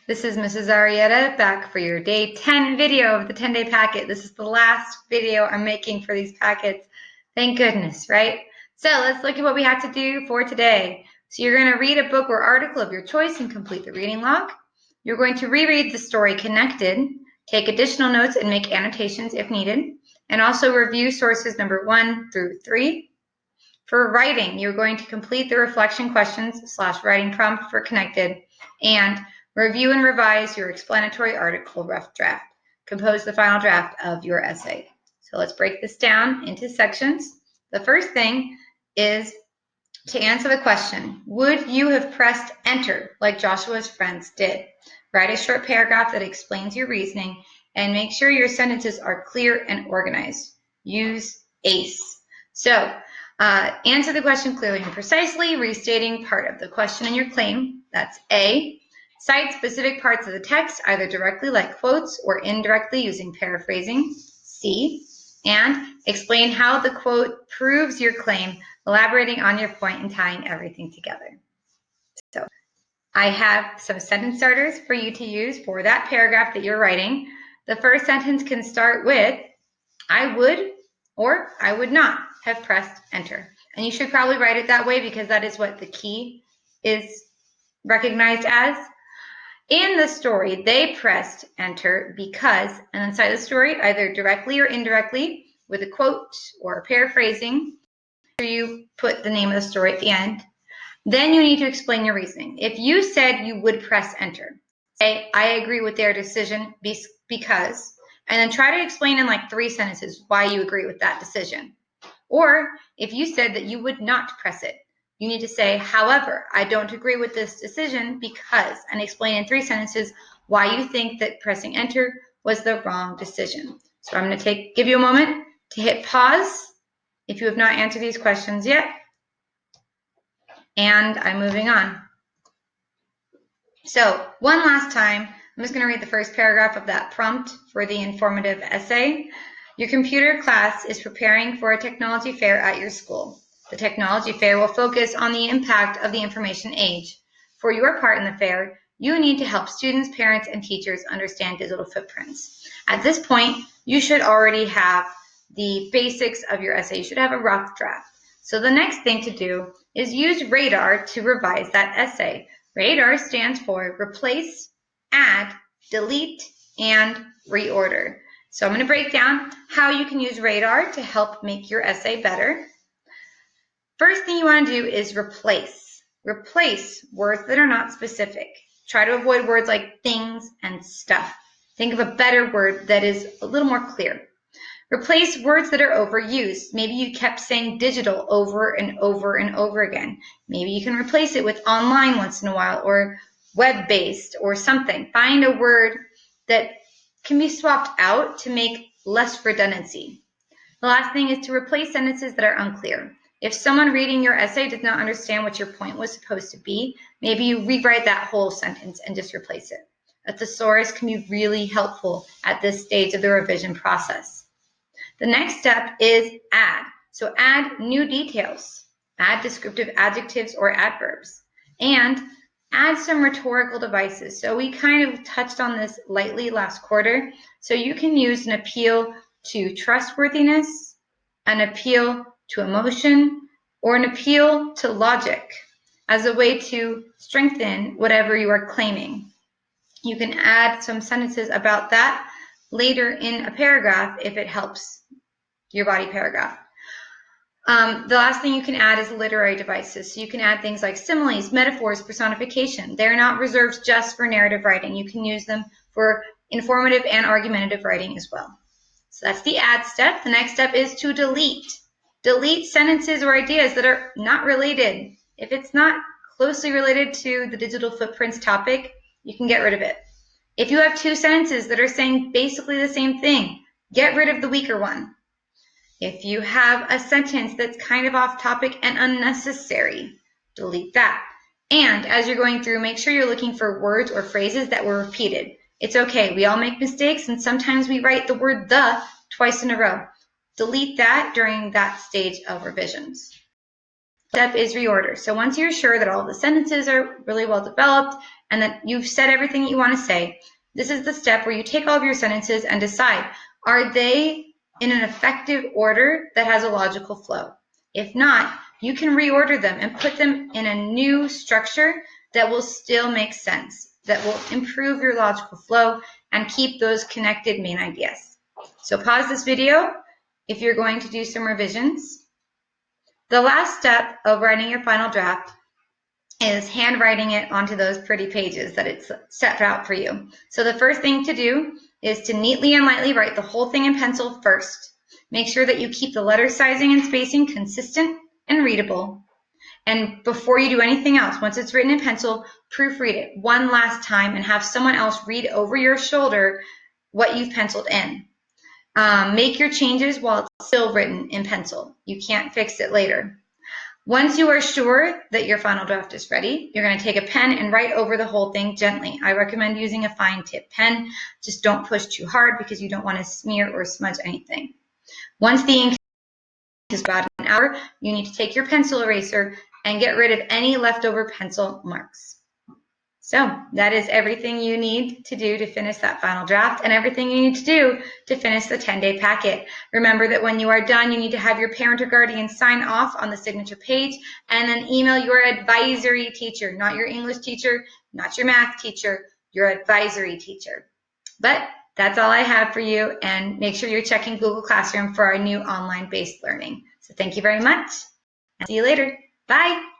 This is Mrs. Arietta back for your day 10 video of the 10-day packet. This is the last video I'm making for these packets. Thank goodness, right? So let's look at what we have to do for today. So you're going to read a book or article of your choice and complete the reading log. You're going to reread the story connected, take additional notes and make annotations if needed, and also review sources number 1 through 3. For writing, you're going to complete the reflection questions / writing prompt for connected and review and revise your explanatory article rough draft. Compose the final draft of your essay. So let's break this down into sections. The first thing is to answer the question, would you have pressed enter like Joshua's friends did? Write a short paragraph that explains your reasoning and make sure your sentences are clear and organized. Use ACE. So answer the question clearly and precisely, restating part of the question in your claim. That's A. Cite specific parts of the text, either directly like quotes or indirectly using paraphrasing. C. And explain how the quote proves your claim, elaborating on your point and tying everything together. So I have some sentence starters for you to use for that paragraph that you're writing. The first sentence can start with, I would or I would not have pressed enter. And you should probably write it that way because that is what the key is recognized as. In the story, they pressed enter because, and inside the story, either directly or indirectly, with a quote or a paraphrasing, you put the name of the story at the end. Then you need to explain your reasoning. If you said you would press enter, say, I agree with their decision because, and then try to explain in like 3 sentences why you agree with that decision. Or if you said that you would not press it, you need to say, however, I don't agree with this decision because, and explain in 3 sentences why you think that pressing enter was the wrong decision. So I'm going to give you a moment to hit pause if you have not answered these questions yet. And I'm moving on. So one last time, I'm just going to read the first paragraph of that prompt for the informative essay. Your computer class is preparing for a technology fair at your school. The technology fair will focus on the impact of the information age. For your part in the fair, you need to help students, parents, and teachers understand digital footprints. At this point, you should already have the basics of your essay. You should have a rough draft. So the next thing to do is use RADAR to revise that essay. RADAR stands for replace, add, delete, and reorder. So I'm going to break down how you can use RADAR to help make your essay better. First thing you want to do is replace. Replace words that are not specific. Try to avoid words like things and stuff. Think of a better word that is a little more clear. Replace words that are overused. Maybe you kept saying digital over and over and over again. Maybe you can replace it with online once in a while or web-based or something. Find a word that can be swapped out to make less redundancy. The last thing is to replace sentences that are unclear. If someone reading your essay does not understand what your point was supposed to be, maybe you rewrite that whole sentence and just replace it. A thesaurus can be really helpful at this stage of the revision process. The next step is add. So add new details, add descriptive adjectives or adverbs, and add some rhetorical devices. So we kind of touched on this lightly last quarter. So you can use an appeal to trustworthiness, an appeal to emotion, or an appeal to logic as a way to strengthen whatever you are claiming. You can add some sentences about that later in a paragraph if it helps your body paragraph. The last thing you can add is literary devices. So you can add things like similes, metaphors, personification. They're not reserved just for narrative writing. You can use them for informative and argumentative writing as well. So that's the add step. The next step is to delete. Delete sentences or ideas that are not related. If it's not closely related to the digital footprints topic, you can get rid of it. If you have 2 sentences that are saying basically the same thing, get rid of the weaker one. If you have a sentence that's kind of off topic and unnecessary, delete that. And as you're going through, make sure you're looking for words or phrases that were repeated. It's okay. We all make mistakes, and sometimes we write the word the twice in a row. Delete that during that stage of revisions. Step is reorder. So once you're sure that all the sentences are really well developed and that you've said everything that you want to say, this is the step where you take all of your sentences and decide, are they in an effective order that has a logical flow? If not, you can reorder them and put them in a new structure that will still make sense, that will improve your logical flow and keep those connected main ideas. So pause this video if you're going to do some revisions. The last step of writing your final draft is handwriting it onto those pretty pages that it's set out for you. So the first thing to do is to neatly and lightly write the whole thing in pencil first. Make sure that you keep the letter sizing and spacing consistent and readable. And before you do anything else, once it's written in pencil, proofread it one last time and have someone else read over your shoulder what you've penciled in. Make your changes while it's still written in pencil. You can't fix it later. Once you are sure that your final draft is ready, you're going to take a pen and write over the whole thing gently. I recommend using a fine tip pen. Just don't push too hard because you don't want to smear or smudge anything. Once the ink is about an hour, you need to take your pencil eraser and get rid of any leftover pencil marks. So that is everything you need to do to finish that final draft and everything you need to do to finish the 10-day packet. Remember that when you are done, you need to have your parent or guardian sign off on the signature page and then email your advisory teacher, not your English teacher, not your math teacher, your advisory teacher. But that's all I have for you, and make sure you're checking Google Classroom for our new online-based learning. So thank you very much, and see you later. Bye.